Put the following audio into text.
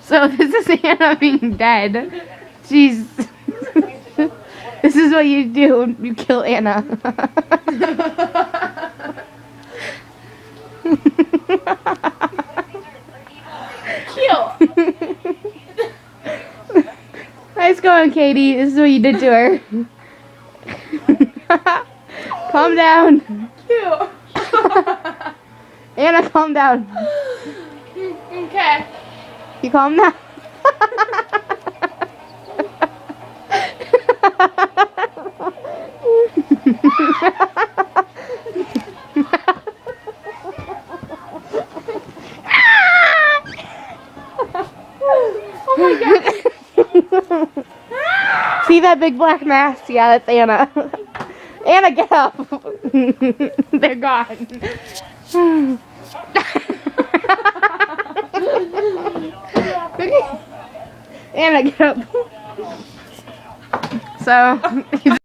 So this is Anna being dead. She's. This is what you do when you kill Anna. Cute. Nice going, Katie. This is what you did to her. Calm down. Cute. Anna, calm down. Okay. You calm down. Oh my god. See that big black mass? Yeah, that's Anna. Anna, get up. They're gone. Anna, get up. So,